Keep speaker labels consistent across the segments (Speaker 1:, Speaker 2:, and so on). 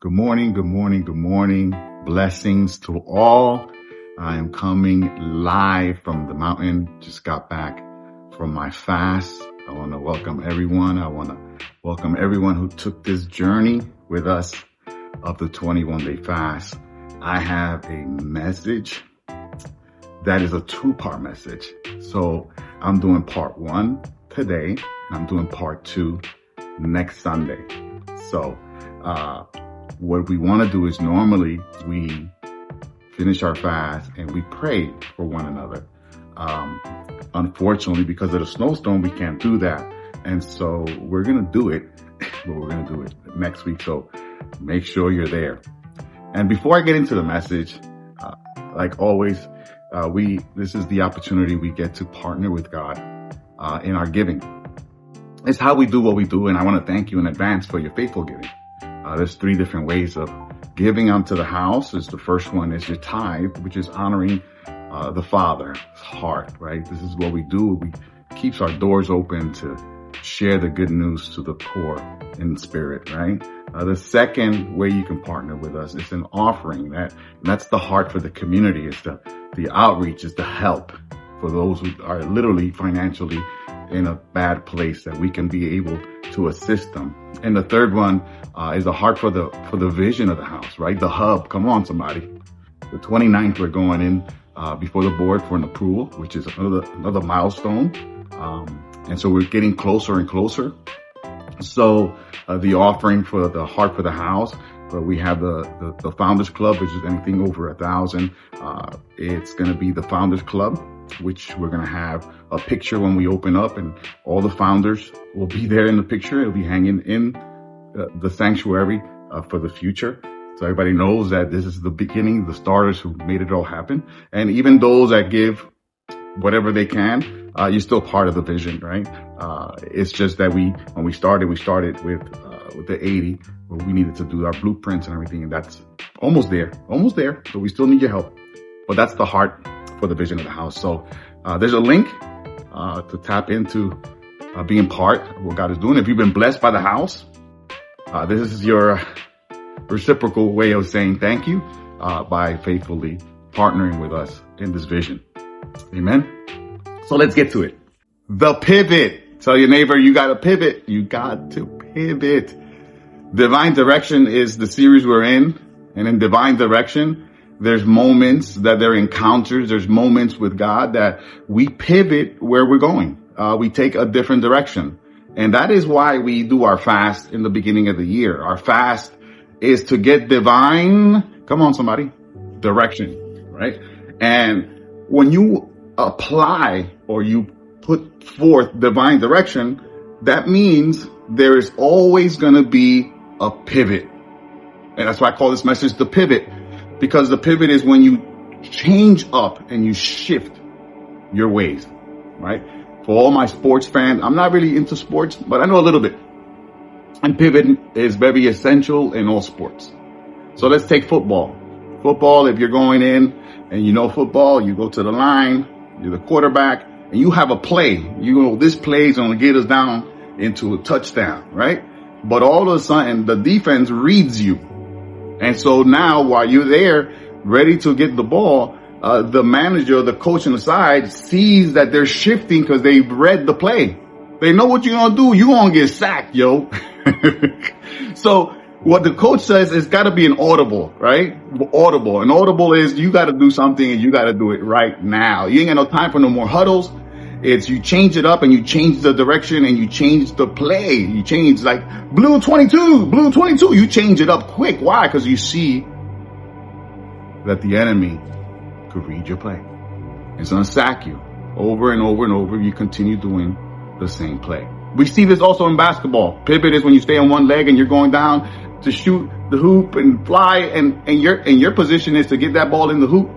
Speaker 1: Good morning, good morning, good morning. Blessings to all. I am coming live from the mountain. Just got back from my fast. I want to welcome everyone. I want to welcome everyone who took this journey with us of the 21-day fast. I have a message that is a two-part message. So I'm doing part one today, and I'm doing part two next Sunday. So, what we want to do is normally we finish our fast and we pray for one another. Unfortunately, because of the snowstorm, we can't do that. And so we're going to do it, but we're going to do it next week. So make sure you're there. And before I get into the message, like always, this is the opportunity we get to partner with God in our giving. It's how we do what we do. And I want to thank you in advance for your faithful giving. There's three different ways of giving unto the house. The first one is your tithe, which is honoring the Father's heart, right? This is what we do. We keeps our doors open to share the good news to the poor in spirit, right? The second way you can partner with us is an offering. That's the heart for the community. It's the outreach, is the help for those who are literally financially in a bad place, that we can be able to assist them. And the third one is a heart for the vision of the house, right? The hub. Come on, somebody. The 29th, we're going in before the board for an approval, which is another milestone. And so we're getting closer and closer. So the offering for the heart for the house, we have the Founders Club, which is anything over 1,000. It's going to be the Founders Club, which we're going to have a picture when we open up, and all the founders will be there in the picture. It'll be hanging in the sanctuary for the future. So everybody knows that this is the beginning, the starters who made it all happen. And even those that give whatever they can, you're still part of the vision, right? It's just that when we started with the 80, but we needed to do our blueprints and everything, and that's almost there. So we still need your help, but that's the heart for the vision of the house. So there's a link to tap into being part of what God is doing. If you've been blessed by the house, this is your reciprocal way of saying thank you by faithfully partnering with us in this vision. Amen. So let's get to it. The pivot. Tell your neighbor, you got to pivot. You got to pivot. Divine Direction is the series we're in. And in Divine Direction, there's moments that there are encounters. There's moments with God that we pivot where we're going. We take a different direction. And that is why we do our fast in the beginning of the year. Our fast is to get divine, come on somebody, direction, right? And when you apply or you put forth divine direction, that means there is always going to be a pivot. And that's why I call this message the pivot, because the pivot is when you change up and you shift your ways, right? For all my sports fans, I'm not really into sports, but I know a little bit. And pivot is very essential in all sports. So let's take football. Football, if you're going in and you know football, you go to the line, you're the quarterback, and you have a play. You know, this play is going to get us down into a touchdown, right? But all of a sudden, the defense reads you. And so now, while you're there, ready to get the ball, the manager, the coach on the side sees that they're shifting because they've read the play. They know what you're going to do. You're going to get sacked, yo. So what the coach says is got to be an audible, right? Audible. An audible is you got to do something and you got to do it right now. You ain't got no time for no more huddles. It's you change it up and you change the direction and you change the play. You change like blue 22. You change it up quick. Why? Because you see that the enemy could read your play. It's going to sack you over and over and over. You continue doing the same play. We see this also in basketball. Pivot is when you stay on one leg and you're going down to shoot the hoop and fly, and your position is to get that ball in the hoop.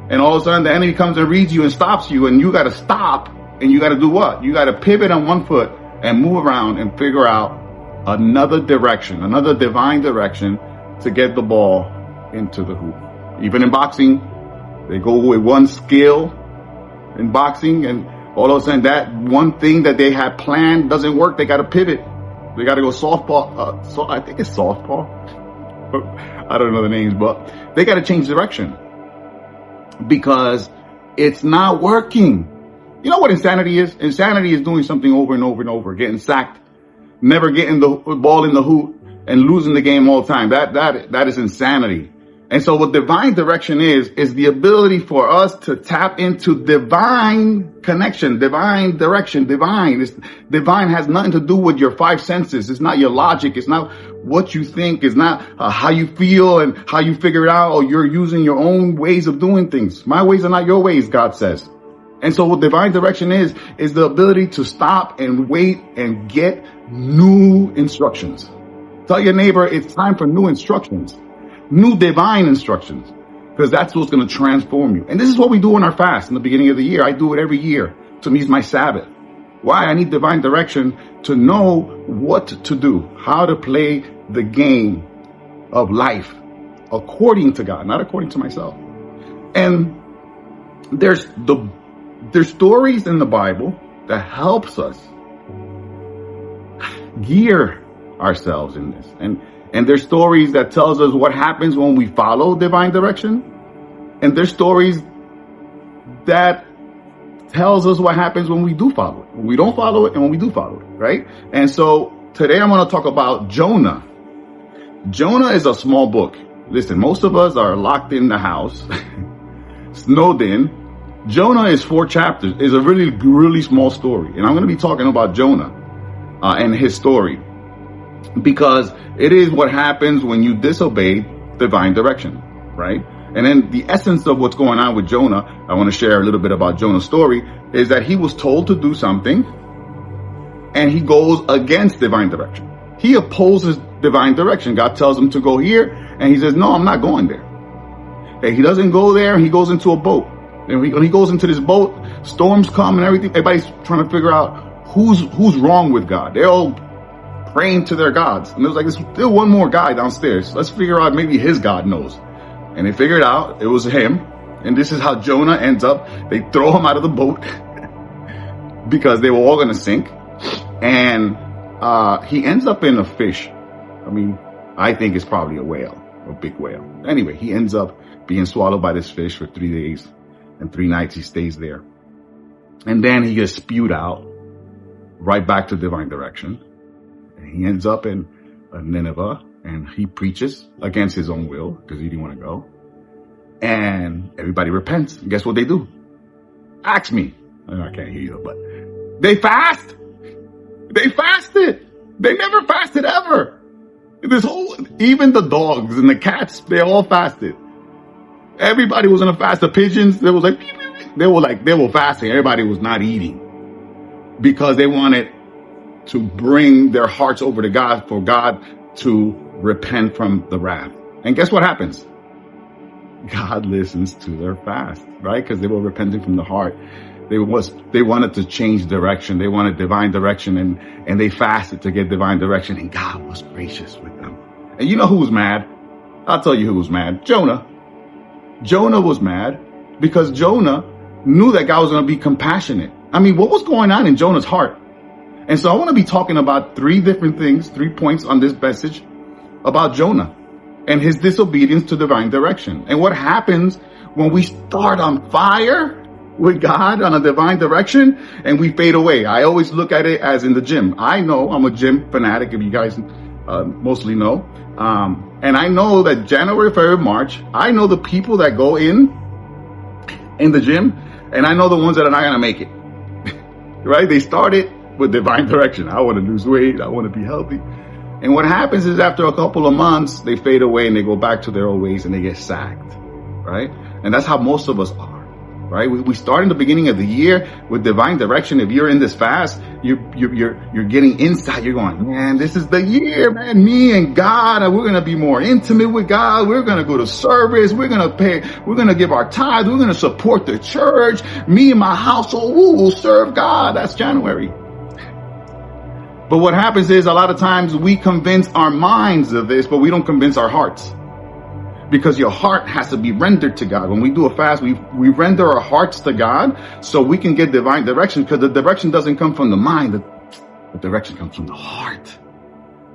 Speaker 1: And all of a sudden the enemy comes and reads you and stops you, and you got to stop and you got to do what? You got to pivot on one foot and move around and figure out another direction, another divine direction to get the ball into the hoop. Even in boxing, they go with one skill in boxing, and all of a sudden that one thing that they had planned doesn't work. They got to pivot. They got to go softball. So I think it's softball. I don't know the names, but they got to change direction because it's not working. You know what insanity is? Insanity is doing something over and over and over, getting sacked, never getting the ball in the hoop, and losing the game all the time. That is insanity. And so what divine direction is the ability for us to tap into divine connection, divine direction, divine. Divine has nothing to do with your five senses. It's not your logic. It's not what you think. It's not how you feel and how you figure it out, or you're using your own ways of doing things. My ways are not your ways, God says. And so what divine direction is the ability to stop and wait and get new instructions. Tell your neighbor it's time for new instructions, new divine instructions, because that's what's going to transform you. And this is what we do in our fast in the beginning of the year. I do it every year. To me, it's my Sabbath. Why? I need divine direction to know what to do, how to play the game of life according to God, not according to myself. And there's stories in the Bible that helps us gear ourselves in this. And there's stories that tells us what happens when we follow divine direction. And there's stories that tells us what happens when we do follow it, when we don't follow it, and when we do follow it, right? And so today I'm going to talk about Jonah. Jonah is a small book. Listen, most of us are locked in the house, snowed in. Jonah is 4 chapters. It's a really, really small story. And I'm going to be talking about Jonah and his story, because it is what happens when you disobey divine direction, right? And then the essence of what's going on with Jonah, I want to share a little bit about Jonah's story, is that he was told to do something and he goes against divine direction. He opposes divine direction. God tells him to go here and he says, no, I'm not going there. And he doesn't go there. He goes into a boat. And when he goes into this boat, storms come and everything. Everybody's trying to figure out who's wrong with God. They're all praying to their gods. And there's like, there's still one more guy downstairs. Let's figure out, maybe his God knows. And they figured out it was him. And this is how Jonah ends up. They throw him out of the boat because they were all going to sink. And he ends up in a fish. I mean, I think it's probably a whale, a big whale. Anyway, he ends up being swallowed by this fish for 3 days and 3 nights. He stays there. And then he gets spewed out right back to divine direction. And he ends up in Nineveh, and he preaches against his own will because he didn't want to go. And everybody repents. And guess what they do? Ask me. I can't hear you, but they fast. They fasted. They never fasted ever. Even the dogs and the cats, they all fasted. Everybody was on a fast. The pigeons, they were fasting. Everybody was not eating because they wanted to bring their hearts over to God, for God to repent from the wrath. And guess what happens? God listens to their fast, right? Because they were repenting from the heart. They wanted to change direction. They wanted divine direction, and they fasted to get divine direction, and God was gracious with them. And you know who was mad? I'll tell you who was mad. Jonah. Jonah was mad because Jonah knew that God was going to be compassionate. I mean, what was going on in Jonah's heart? And so I want to be talking about 3 different things, 3 points on this message about Jonah and his disobedience to divine direction. And what happens when we start on fire with God on a divine direction and we fade away. I always look at it as in the gym. I know I'm a gym fanatic, if you guys mostly know. And I know that January, February, March, I know the people that go in the gym, and I know the ones that are not going to make it. Right? They started with divine direction. I want to lose weight. I want to be healthy. And what happens is after a couple of months, they fade away and they go back to their old ways and they get sacked. Right? And that's how most of us are. Right? We start in the beginning of the year with divine direction. If you're in this fast, you're getting insight. You're going, man, this is the year, man. Me and God, and we're going to be more intimate with God. We're going to go to service. We're going to pay. We're going to give our tithes. We're going to support the church. Me and my household, we will serve God. That's January. But what happens is a lot of times we convince our minds of this, but we don't convince our hearts. Because your heart has to be rendered to God. When we do a fast, we render our hearts to God so we can get divine direction, because the direction doesn't come from the mind. The direction comes from the heart.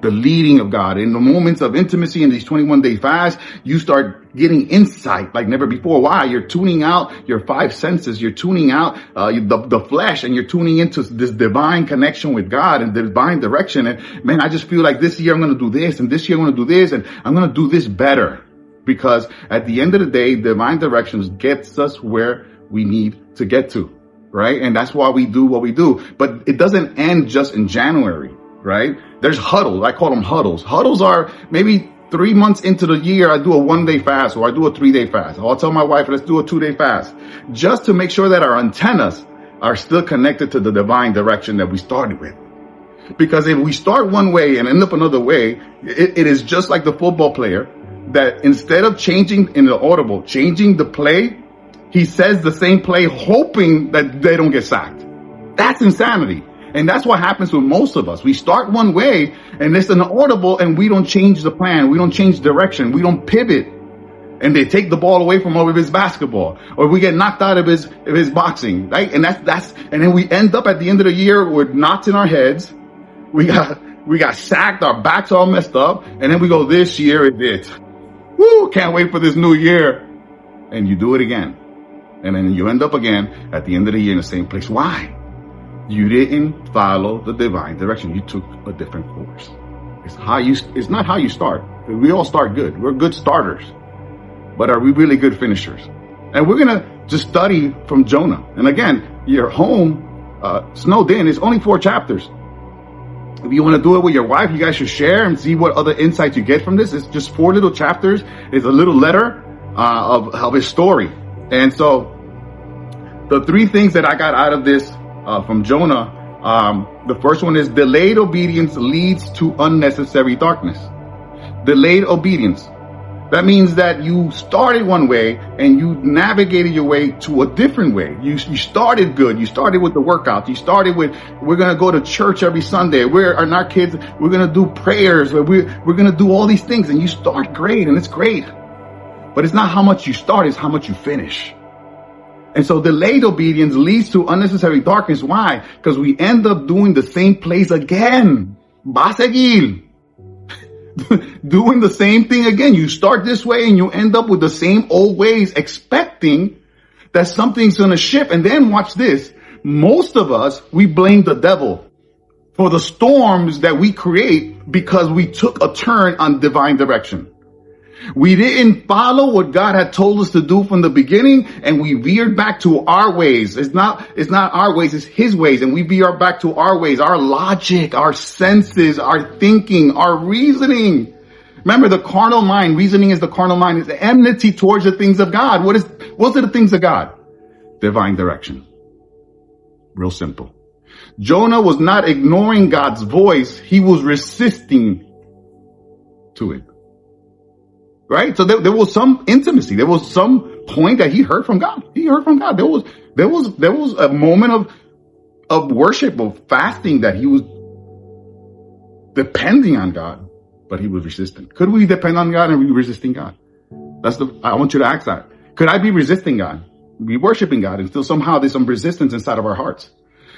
Speaker 1: the leading of God. In the moments of intimacy in these 21-day fasts, you start getting insight like never before. Why? You're tuning out your five senses. You're tuning out the flesh, and you're tuning into this divine connection with God and divine direction. And man, I just feel like this year I'm going to do this, and this year I'm going to do this, and I'm going to do this better. Because at the end of the day, divine directions gets us where we need to get to, right? And that's why we do what we do. But it doesn't end just in January, right? There's huddles. I call them huddles. Huddles are maybe 3 months into the year. I do a 1-day fast, or I do a 3-day fast. Or I'll tell my wife, let's do a 2-day fast, just to make sure that our antennas are still connected to the divine direction that we started with. Because if we start one way and end up another way, it is just like the football player that instead of changing in the audible, changing the play, he says the same play hoping that they don't get sacked. That's insanity. And that's what happens with most of us. We start one way and it's an audible, and we don't change the plan. We don't change direction. We don't pivot. And they take the ball away from over his basketball, or we get knocked out of his boxing, right? And and then we end up at the end of the year with knots in our heads. We got sacked. Our backs all messed up. And then we go, this year is it. Woo, can't wait for this new year. And you do it again. And then you end up again at the end of the year in the same place. Why? You didn't follow the divine direction. You took a different course. It's not how you start. We all start good. We're good starters. But are we really good finishers? And we're going to just study from Jonah. And again, you're home, snowed in. It's only 4 chapters. If you want to do it with your wife, you guys should share and see what other insights you get from this. It's just 4 little chapters. It's a little letter of his story. And so the 3 things that I got out of this from Jonah, the first one is delayed obedience leads to unnecessary darkness. Delayed obedience. That means that you started one way and you navigated your way to a different way. You started good. You started with the workout. You started with, we're going to go to church every Sunday. We're not kids. We're going to do prayers. We're going to do all these things, and you start great, and it's great. But it's not how much you start, it's how much you finish. And so delayed obedience leads to unnecessary darkness. Why? Because we end up doing the same place again. Va a seguir. Doing the same thing again. You start this way and you end up with the same old ways, expecting that something's going to shift. And then watch this. Most of us, we blame the devil for the storms that we create because we took a turn on divine direction. We didn't follow what God had told us to do from the beginning, and we veered back to our ways. It's not our ways, it's his ways. And we veer back to our ways, our logic, our senses, our thinking, our reasoning. Remember, the carnal mind, reasoning is the carnal mind, is the enmity towards the things of God. What's the things of God? Divine direction. Real simple. Jonah was not ignoring God's voice. He was resisting to it. Right? So there was some intimacy. There was some point that he heard from God. He heard from God. There was a moment of worship, of fasting, that he was depending on God, but he was resistant. Could we depend on God and be resisting God? I want you to ask that. Could I be resisting God, be worshiping God, and still somehow there's some resistance inside of our hearts?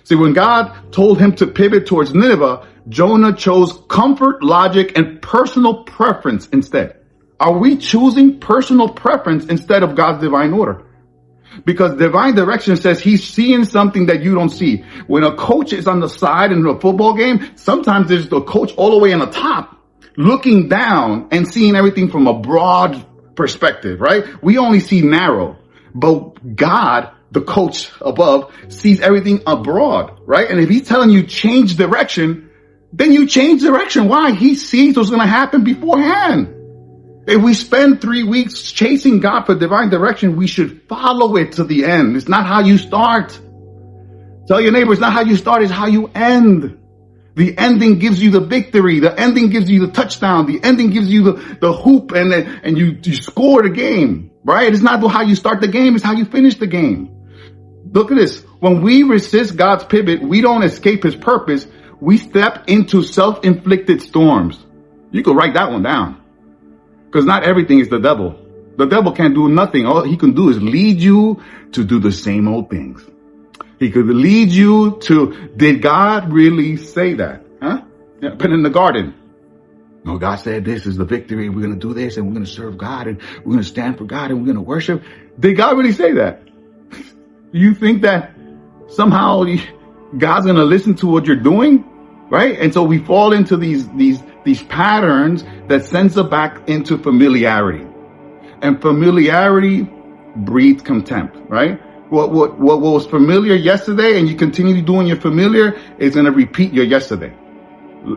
Speaker 1: See, when God told him to pivot towards Nineveh, Jonah chose comfort, logic, and personal preference instead. Are we choosing personal preference instead of God's divine order? Because divine direction says he's seeing something that you don't see. When a coach is on the side in a football game, sometimes there's the coach all the way on the top, looking down and seeing everything from a broad perspective, right? We only see narrow, but God, the coach above, sees everything abroad, right? And if he's telling you change direction, then you change direction. Why? He sees what's going to happen beforehand. If we spend 3 weeks chasing God for divine direction, we should follow it to the end. It's not how you start. Tell your neighbor, it's not how you start, it's how you end. The ending gives you the victory. The ending gives you the touchdown. The ending gives you the hoop, and you score the game, right? It's not how you start the game, it's how you finish the game. Look at this. When we resist God's pivot, we don't escape his purpose. We step into self-inflicted storms. You could write that one down. Because not everything is the devil. The devil can't do nothing. All he can do is lead you to do the same old things. He could lead you to, did God really say that? Huh? Yeah, but in the garden, No, God said this is the victory. We're going to do this and we're going to serve God and we're going to stand for God and we're going to worship. Did God really say that? You think that somehow God's going to listen to what you're doing? Right? And so we fall into these patterns that sends us back into familiarity. And familiarity breeds contempt, right? What was familiar yesterday and you continue doing your familiar is going to repeat your yesterday.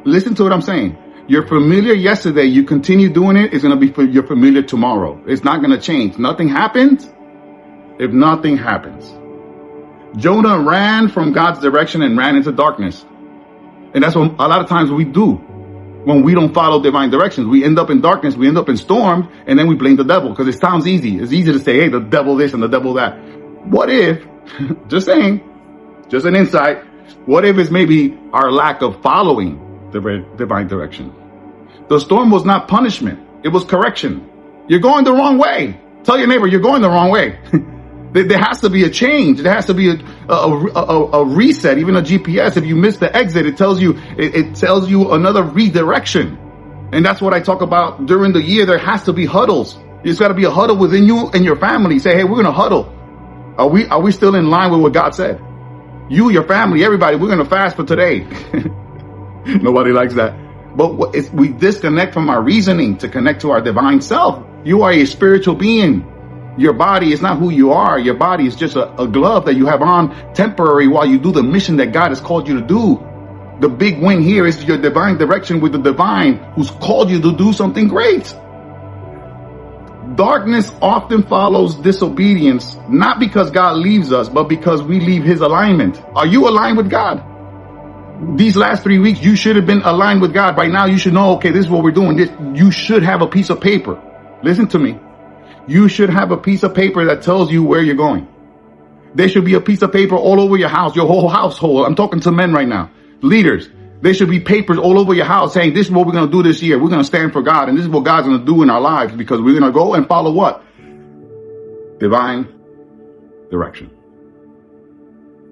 Speaker 1: Listen to what I'm saying. Your familiar yesterday, you continue doing it, it's going to be for your familiar tomorrow. It's not going to change. Nothing happens if nothing happens. Jonah ran from God's direction and ran into darkness. And that's what a lot of times we do when we don't follow divine directions. We end up in darkness, we end up in storms, and then we blame the devil because it sounds easy. It's easy to say, hey, the devil this and the devil that. What if, just saying, just an insight, what if it's maybe our lack of following the divine direction? The storm was not punishment. It was correction. You're going the wrong way. Tell your neighbor, you're going the wrong way. There has to be a change. There has to be a reset. Even a GPS, if you miss the exit, it tells you another redirection. And that's what I talk about during the year. There has to be huddles. There's got to be a huddle within you and your family. Say, hey, we're going to huddle. Are we still in line with what God said? You, your family, everybody, we're going to fast for today. Nobody likes that. But we disconnect from our reasoning to connect to our divine self. You are a spiritual being. Your body is not who you are. Your body is just a glove that you have on temporary while you do the mission that God has called you to do. The big win here is your divine direction with the divine who's called you to do something great. Darkness often follows disobedience, not because God leaves us, but because we leave his alignment. Are you aligned with God? These last 3 weeks, you should have been aligned with God. By now, you should know, okay, this is what we're doing. You should have a piece of paper. Listen to me. You should have a piece of paper that tells you where you're going. There should be a piece of paper all over your house, your whole household. I'm talking to men right now. Leaders. There should be papers all over your house saying, this is what we're going to do this year. We're going to stand for God. And this is what God's going to do in our lives because we're going to go and follow what? Divine direction.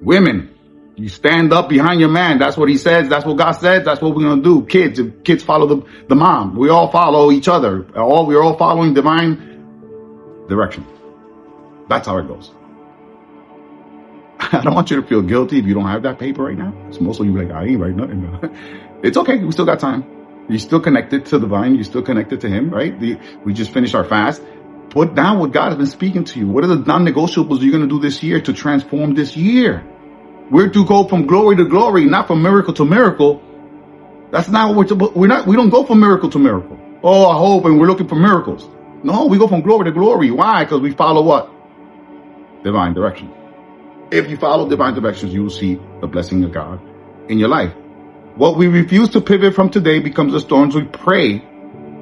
Speaker 1: Women, you stand up behind your man. That's what he says. That's what God says. That's what we're going to do. Kids, if kids follow the mom. We all follow each other. We're all following divine direction. That's how it goes. I don't want you to feel guilty if you don't have that paper right now. So most of you are like, I ain't writing nothing. It's okay. We still got time. You're still connected to the divine. You're still connected to him, right? We just finished our fast. Put down what God has been speaking to you. What are the non-negotiables you're going to do this year to transform this year? We're to go from glory to glory, not from miracle to miracle. That's not what we don't go from miracle to miracle. Oh, I hope, and we're looking for miracles. No, we go from glory to glory. Why? Because we follow what? Divine direction. If you follow divine directions, you will see the blessing of God in your life. What we refuse to pivot from today becomes the storms we pray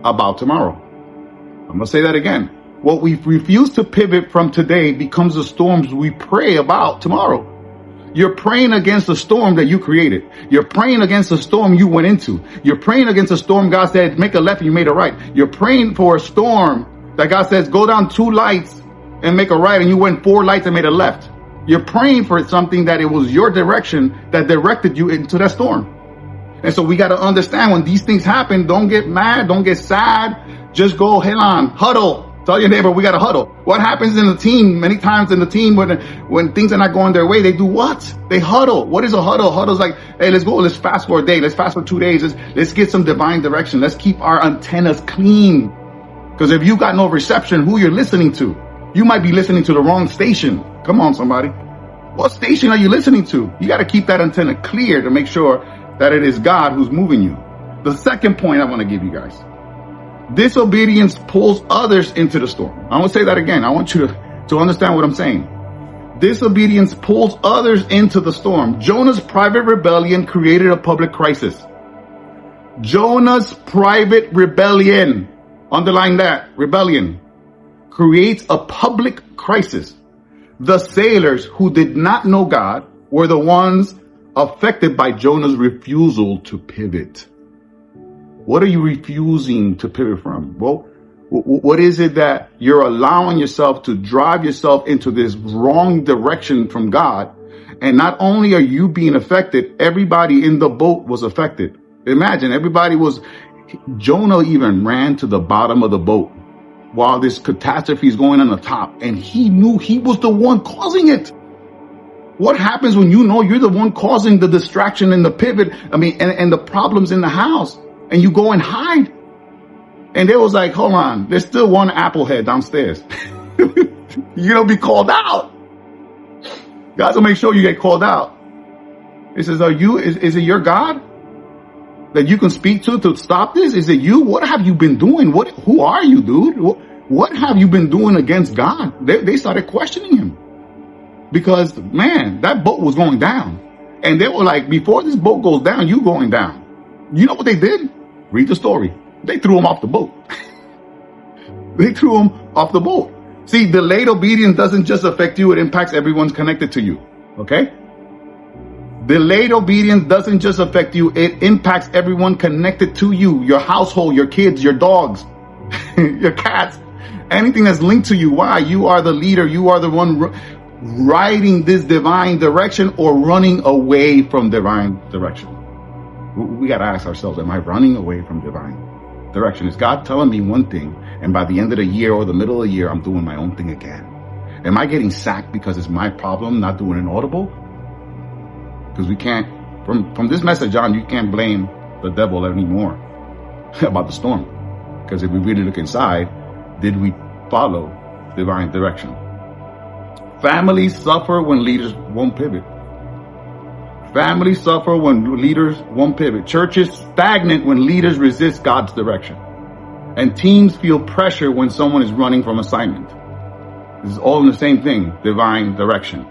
Speaker 1: about tomorrow. I'm going to say that again. What we refuse to pivot from today becomes the storms we pray about tomorrow. You're praying against the storm that you created. You're praying against the storm you went into. You're praying against a storm God said, make a left and you made a right. You're praying for a storm that God says, go down 2 lights and make a right, and you went 4 lights and made a left. You're praying for something that it was your direction that directed you into that storm. And so we got to understand when these things happen, don't get mad, don't get sad. Just go, hell on, huddle. Tell your neighbor, we got to huddle. What happens in the team? Many times in the team, when things are not going their way, they do what? They huddle. What is a huddle? Huddle's like, hey, let's go. Let's fast for a day. Let's fast for 2 days. Let's get some divine direction. Let's keep our antennas clean. Because if you got no reception, who you're listening to? You might be listening to the wrong station. Come on, somebody. What station are you listening to? You got to keep that antenna clear to make sure that it is God who's moving you. The second point I want to give you guys. Disobedience pulls others into the storm. I want to say that again. I want you to understand what I'm saying. Disobedience pulls others into the storm. Jonah's private rebellion created a public crisis. Jonah's private rebellion, underline that, rebellion, creates a public crisis. The sailors who did not know God were the ones affected by Jonah's refusal to pivot. What are you refusing to pivot from? Well, what is it that you're allowing yourself to drive yourself into this wrong direction from God? And not only are you being affected, everybody in the boat was affected. Imagine everybody was Jonah even ran to the bottom of the boat while this catastrophe is going on the top, and he knew he was the one causing it. What happens when you know you're the one causing the distraction and the pivot, and the problems in the house, and you go and hide? And they was like, hold on, there's still one applehead downstairs. You're gonna be called out. God will make sure you get called out. He says, is it your God that you can speak to stop this? Is it you? What have you been doing? Who are you, dude? What have you been doing against God? They started questioning him because, man, that boat was going down. And they were like, before this boat goes down, you going down. You know what they did? Read the story. They threw him off the boat. They threw him off the boat. See, delayed obedience doesn't just affect you. It impacts everyone's connected to you. Okay? Delayed obedience doesn't just affect you. It impacts everyone connected to you. Your household, your kids, your dogs, your cats, anything that's linked to you. Why? You are the leader. You are the one riding this divine direction or running away from divine direction. We got to ask ourselves, am I running away from divine direction? Is God telling me one thing, and by the end of the year or the middle of the year, I'm doing my own thing again? Am I getting sacked because it's my problem not doing an audible? Because we can't, from this message on, you can't blame the devil anymore about the storm. Because if we really look inside, did we follow divine direction? Families suffer when leaders won't pivot. Families suffer when leaders won't pivot. Churches stagnant when leaders resist God's direction. And teams feel pressure when someone is running from assignment. This is all in the same thing, divine direction.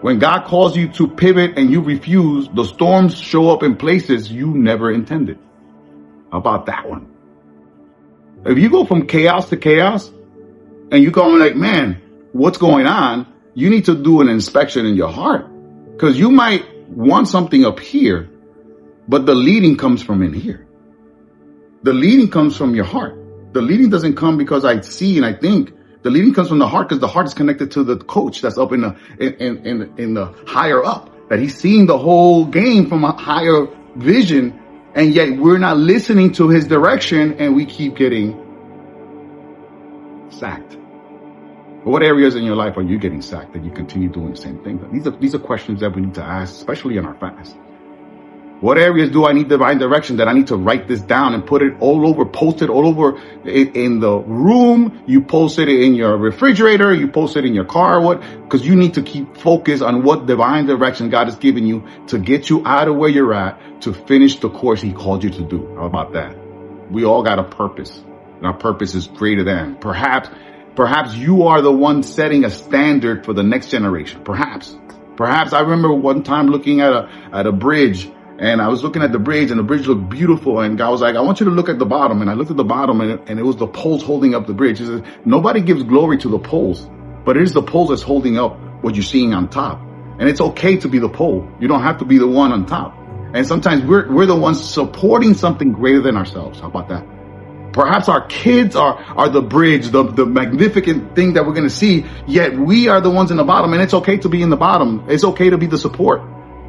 Speaker 1: When God calls you to pivot and you refuse, the storms show up in places you never intended. How about that one? If you go from chaos to chaos and you go like, man, what's going on? You need to do an inspection in your heart, because you might want something up here, but the leading comes from in here. The leading comes from your heart. The leading doesn't come because I see and I think. The leading comes from the heart, because the heart is connected to the coach that's up in the higher up, that he's seeing the whole game from a higher vision, and yet we're not listening to his direction, and we keep getting sacked. But what areas in your life are you getting sacked that you continue doing the same thing? These are questions that we need to ask, especially in our fast. What areas do I need divine direction that I need to write this down and put it all over, post it all over in the room? You post it in your refrigerator, you post it in your car, because you need to keep focused on what divine direction God has given you to get you out of where you're at to finish the course he called you to do. How about that? We all got a purpose, and our purpose is greater than. Perhaps you are the one setting a standard for the next generation. Perhaps I remember one time looking at a bridge. And I was looking at the bridge, and the bridge looked beautiful. And God was like, I want you to look at the bottom. And I looked at the bottom, and it was the poles holding up the bridge. He says, nobody gives glory to the poles, but it is the poles that's holding up what you're seeing on top. And it's okay to be the pole. You don't have to be the one on top. And sometimes we're the ones supporting something greater than ourselves. How about that? Perhaps our kids are the bridge, the magnificent thing that we're going to see. Yet we are the ones in the bottom. And it's okay to be in the bottom. It's okay to be the support,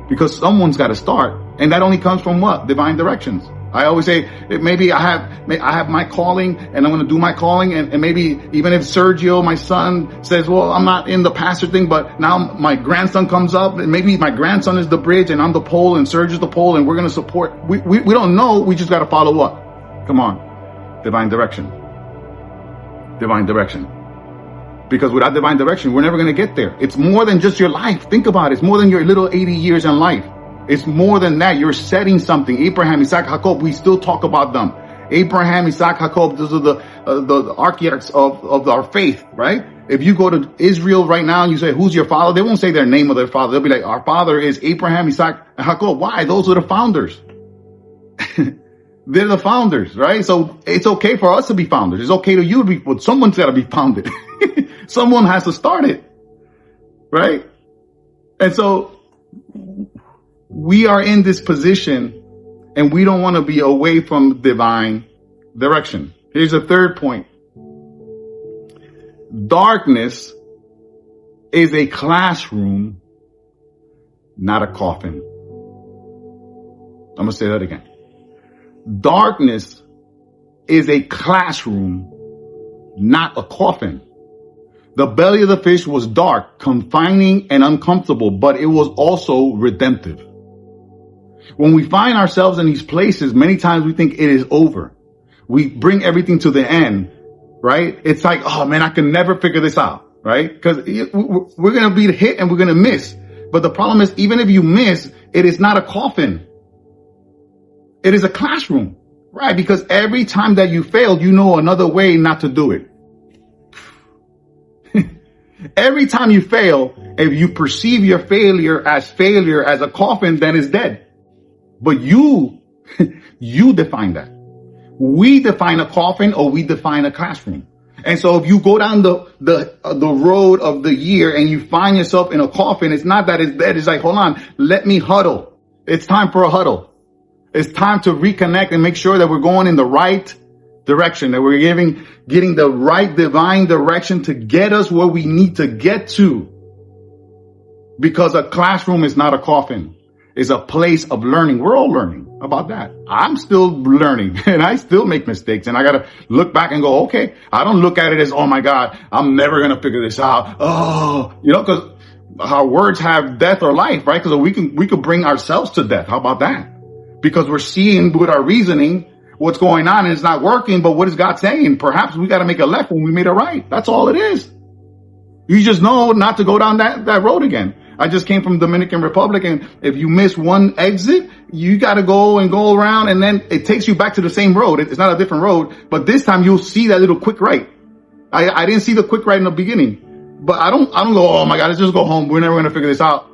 Speaker 1: because someone's got to start. And that only comes from what? Divine directions. I always say, maybe I have my calling, and I'm going to do my calling. And maybe even if Sergio, my son, says, well, I'm not in the pastor thing, but now my grandson comes up, and maybe my grandson is the bridge and I'm the pole and Sergio's the pole, and we're going to support. We don't know. We just got to follow what? Come on. Divine direction. Divine direction. Because without divine direction, we're never going to get there. It's more than just your life. Think about it. It's more than your little 80 years in life. It's more than that. You're setting something. Abraham, Isaac, Jacob, we still talk about them. Abraham, Isaac, Jacob, those are the architects of our faith, right? If you go to Israel right now and you say, who's your father? They won't say their name of their father. They'll be like, our father is Abraham, Isaac, and Jacob. Why? Those are the founders. They're the founders, right? So it's okay for us to be founders. It's okay to you to be, but someone's got to be founded. Someone has to start it, right? And so we are in this position, and we don't want to be away from divine direction. Here's a third point. Darkness is a classroom, not a coffin. I'm going to say that again. darkness is a classroom, not a coffin. The belly of the fish was dark, confining, and uncomfortable, but it was also redemptive. When we find ourselves in these places, many times we think it is over. We bring everything to the end, right? It's like, oh man, I can never figure this out, right? Because we're going to be hit and we're going to miss. But the problem is, even if you miss, it is not a coffin. It is a classroom, right? Because every time that you failed, you know another way not to do it. Every time you fail, if you perceive your failure as a coffin, then it's dead. But you define that. We define a coffin, or we define a classroom. And so if you go down the road of the year and you find yourself in a coffin, it's not that it's dead. It's like, hold on, let me huddle. It's time for a huddle. It's time to reconnect and make sure that we're going in the right direction, that we're getting the right divine direction to get us where we need to get to. Because a classroom is not a coffin. It's a place of learning. We're all learning about that. I'm still learning and I still make mistakes, and I got to look back and go, okay, I don't look at it as, oh my God, I'm never going to figure this out. Oh, because our words have death or life, right? Because we could bring ourselves to death. How about that? Because we're seeing with our reasoning what's going on and it's not working. But what is God saying? Perhaps we got to make a left when we made a right. That's all it is. You just know not to go down that road again. I just came from Dominican Republic, and if you miss one exit, you got to go around, and then it takes you back to the same road. It's not a different road, but this time you'll see that little quick right. I didn't see the quick right in the beginning, but I don't go, oh my God, let's just go home. We're never going to figure this out.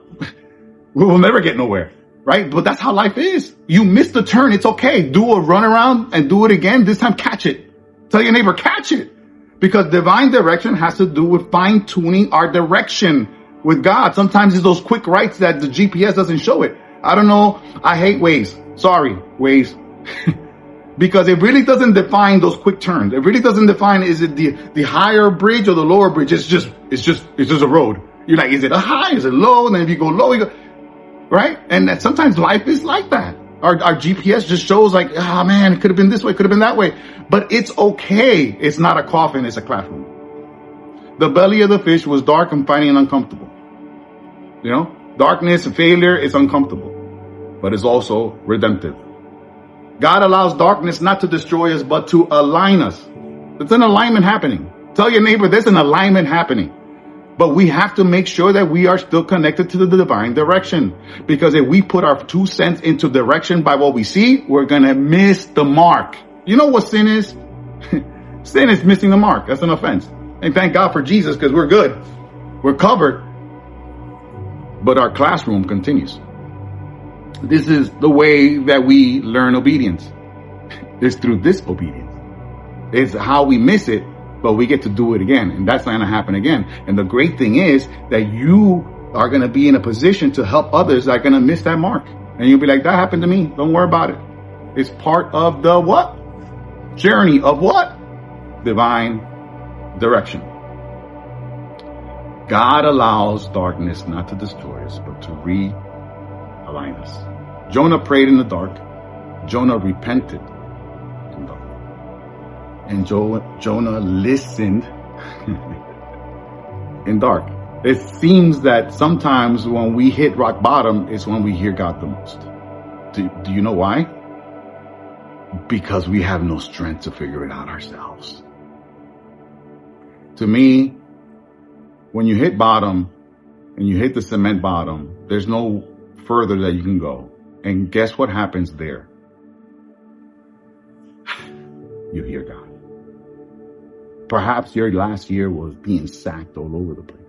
Speaker 1: We will never get nowhere. Right? But that's how life is. You missed the turn. It's okay. Do a run around and do it again. This time, catch it. Tell your neighbor, catch it. Because divine direction has to do with fine tuning our direction with God. Sometimes it's those quick rights that the GPS doesn't show it. I don't know. I hate Waze. Sorry, Waze. Because it really doesn't define those quick turns. It really doesn't define, is it the higher bridge or the lower bridge? It's just a road. You're like, is it a high? Is it low? And then if you go low, you go, right? And that sometimes life is like that. Our GPS just shows like, oh man, it could have been this way, could have been that way. But it's okay. It's not a coffin, it's a classroom. The belly of the fish was dark, confining, and uncomfortable. Darkness and failure is uncomfortable, but it's also redemptive. God allows darkness not to destroy us, but to align us. There's an alignment happening. Tell your neighbor there's an alignment happening. But we have to make sure that we are still connected to the divine direction. Because if we put our 2 cents into direction by what we see, we're going to miss the mark. You know what sin is? Sin is missing the mark. That's an offense. And thank God for Jesus, because we're good. We're covered. But our classroom continues. This is the way that we learn obedience. It's through disobedience. It's how we miss it, but we get to do it again. And that's not going to happen again. And the great thing is that you are going to be in a position to help others that are going to miss that mark. And you'll be like, that happened to me. Don't worry about it. It's part of the what? Journey of what? Divine direction. God allows darkness not to destroy us, but to realign us. Jonah prayed in the dark. Jonah repented in the dark. And Jonah listened in dark. It seems that sometimes when we hit rock bottom is when we hear God the most. Do you know why? Because we have no strength to figure it out ourselves. To me, when you hit bottom and you hit the cement bottom, there's no further that you can go. And guess what happens there? You hear God. Perhaps your last year was being sacked all over the place.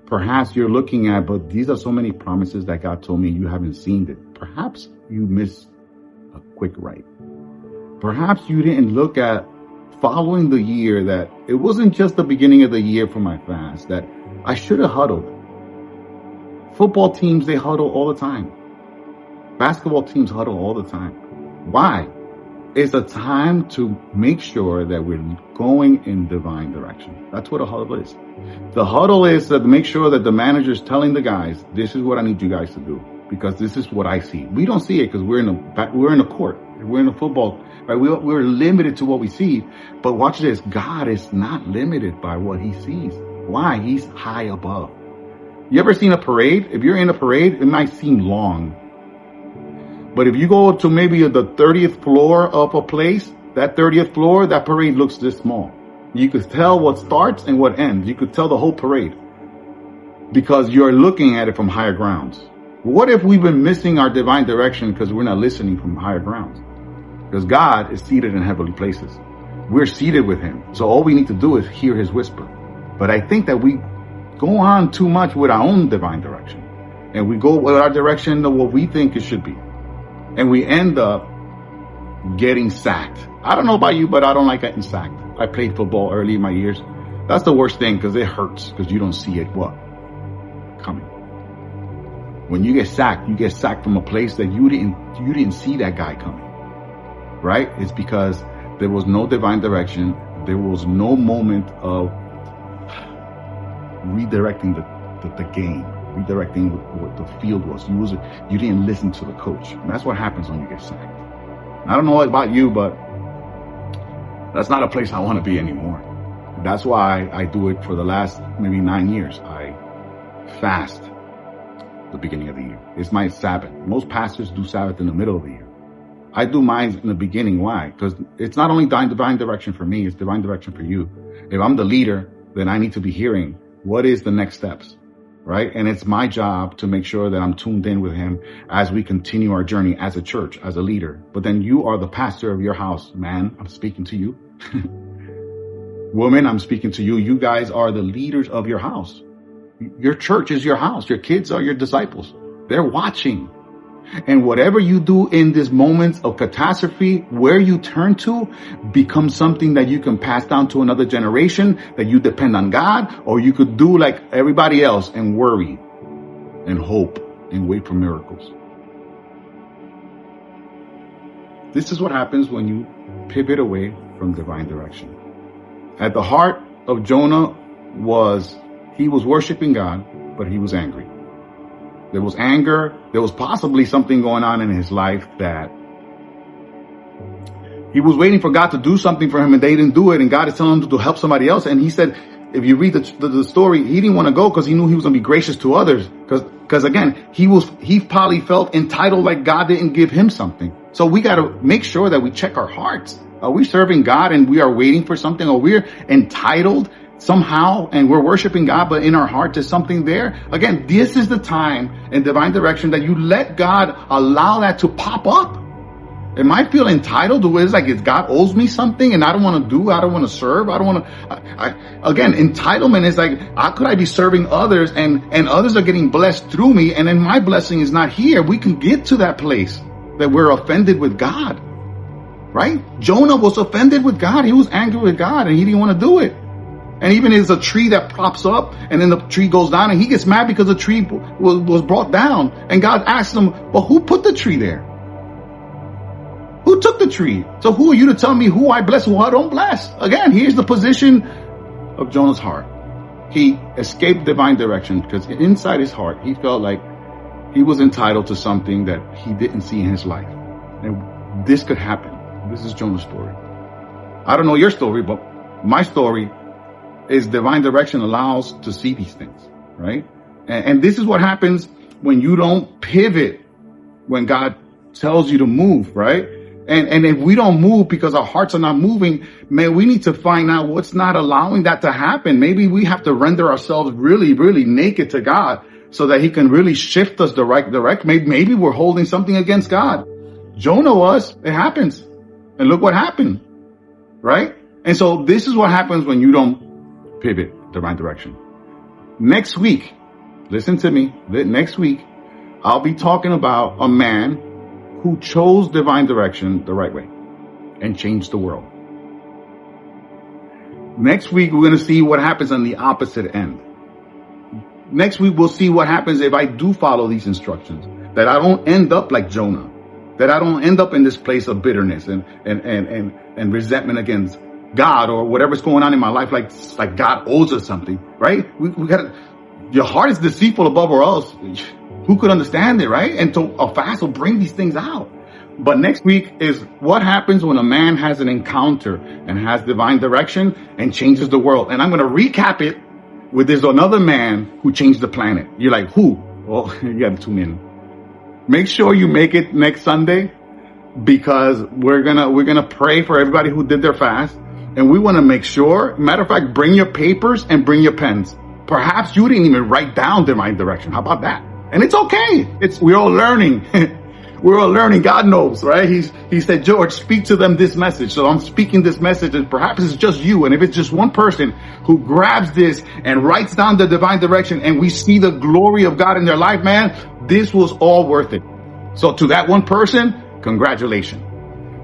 Speaker 1: Perhaps you're looking at, but these are so many promises that God told me, you haven't seen it. Perhaps you missed a quick right. Perhaps you didn't look at following the year, that it wasn't just the beginning of the year for my fast, that I should have huddled. Football teams, they huddle all the time. Basketball teams huddle all the time. Why? It's a time to make sure that we're going in divine direction. That's what a huddle is. The huddle is to make sure that the manager is telling the guys, this is what I need you guys to do. because this is what I see. We don't see it because we're in a court. We're in a football, right? We're limited to what we see. But watch this. God is not limited by what he sees. Why? He's high above. You ever seen a parade? If you're in a parade, it might seem long. But if you go to maybe the 30th floor of a place, that 30th floor, that parade looks this small. You could tell what starts and what ends. You could tell the whole parade because you're looking at it from higher grounds. What if we've been missing our divine direction because we're not listening from higher grounds? Because God is seated in heavenly places. We're seated with him. So all we need to do is hear his whisper. But I think that we go on too much with our own divine direction. And we go with our direction of what we think it should be. And we end up getting sacked. I don't know about you, but I don't like getting sacked. I played football early in my years. That's the worst thing because it hurts because you don't see it coming. When you get sacked from a place that you didn't see that guy coming. Right? It's because there was no divine direction. There was no moment of redirecting the game, redirecting what the field was. You didn't listen to the coach. And that's what happens when you get sacked. I don't know about you, but that's not a place I want to be anymore. That's why I do it for the last maybe 9 years. I fast the beginning of the year. It's my Sabbath. Most pastors do Sabbath in the middle of the year. I do mine in the beginning. Why? Because it's not only divine direction for me, it's divine direction for you. If I'm the leader, then I need to be hearing what is the next steps, right? And it's my job to make sure that I'm tuned in with him as we continue our journey as a church, as a leader. But then you are the pastor of your house. Man, I'm speaking to you. Woman, I'm speaking to you. You guys are the leaders of your house. Your church is your house. Your kids are your disciples. They're watching. And whatever you do in these moments of catastrophe, where you turn to becomes something that you can pass down to another generation, that you depend on God, or you could do like everybody else and worry and hope and wait for miracles. This is what happens when you pivot away from divine direction. At the heart of Jonah he was worshiping God, but he was angry. There was anger. There was possibly something going on in his life that he was waiting for God to do something for him and they didn't do it. And God is telling him to help somebody else. And he said, if you read the story, he didn't want to go because he knew he was going to be gracious to others. Because again, he probably felt entitled like God didn't give him something. So we got to make sure that we check our hearts. Are we serving God and we are waiting for something? Or we're entitled somehow and we're worshiping God, but in our heart there's something there? Again, this is the time in divine direction that you let God allow that to pop up. It might feel entitled to it. It's like if God owes me something and I don't want to I don't want to serve. I don't want to. Again, entitlement is like, how could I be serving others and others are getting blessed through me and then my blessing is not here? We can get to that place that we're offended with God, right? Jonah was offended with God. He was angry with God and he didn't want to do it. And even there's a tree that props up and then the tree goes down and he gets mad because the tree was brought down. And God asked him, well, who put the tree there? Who took the tree? So who are you to tell me who I bless, who I don't bless? Again, here's the position of Jonah's heart. He escaped divine direction because inside his heart, he felt like he was entitled to something that he didn't see in his life. And this could happen. This is Jonah's story. I don't know your story, but my story is divine direction allows to see these things, right? And this is what happens when you don't pivot when God tells you to move, right? And if we don't move because our hearts are not moving, man, we need to find out what's not allowing that to happen. Maybe we have to render ourselves really, really naked to God so that he can really shift us the right direction. Maybe we're holding something against God. Jonah was. It happens. And look what happened, right? And so this is what happens when you don't pivot the right direction. Next week, listen to me. Next week, I'll be talking about a man who chose divine direction the right way and changed the world. Next week, we're going to see what happens on the opposite end. Next week, we'll see what happens if I do follow these instructions, that I don't end up like Jonah, that I don't end up in this place of bitterness and resentment against God or whatever's going on in my life, like God owes us something, right? We got your heart is deceitful above all else. Who could understand it, right? And so a fast will bring these things out. But next week is what happens when a man has an encounter and has divine direction and changes the world. And I'm going to recap it with this another man who changed the planet. You're like, who? Well, you got to tune in. Make sure you make it next Sunday, because we're gonna pray for everybody who did their fast, and we want to make sure. Matter of fact, bring your papers and bring your pens. Perhaps you didn't even write down divine direction. How about that? And it's okay. We're all learning. We're all learning. God knows, right? He said, George, speak to them this message. So I'm speaking this message, and perhaps it's just you. And if it's just one person who grabs this and writes down the divine direction, and we see the glory of God in their life, man, this was all worth it. So to that one person, congratulations.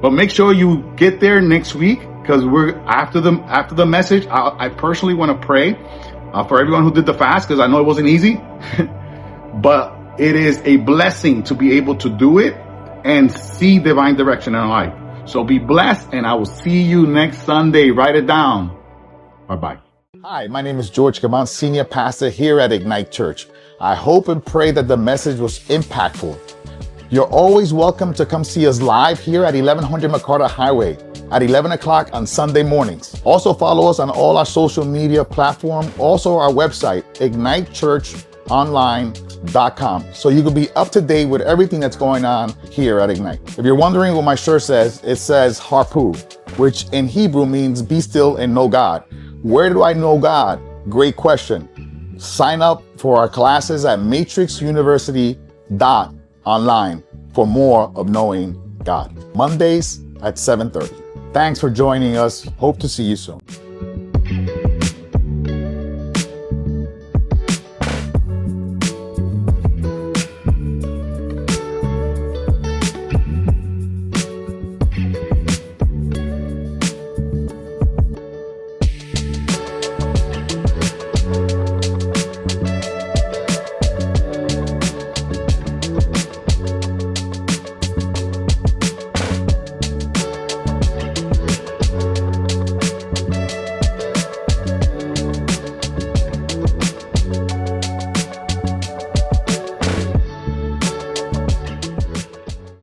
Speaker 1: But make sure you get there next week, because we're after the message. I personally want to pray for everyone who did the fast, because I know it wasn't easy. But it is a blessing to be able to do it and see divine direction in our life. So be blessed, and I will see you next Sunday. Write it down. Bye-bye.
Speaker 2: Hi, my name is Jorge Caban, Senior Pastor here at Ignite Church. I hope and pray that the message was impactful. You're always welcome to come see us live here at 1100 MacArthur Highway at 11 o'clock on Sunday mornings. Also follow us on all our social media platforms, also our website, ignitechurchonline.com, so you can be up to date with everything that's going on here at Ignite. If you're wondering what my shirt says, it says Harpu, which in Hebrew means be still and know God. Where do I know God? Great question. Sign up for our classes at matrixuniversity.online for more of knowing God. Mondays at 7:30. Thanks for joining us. Hope to see you soon.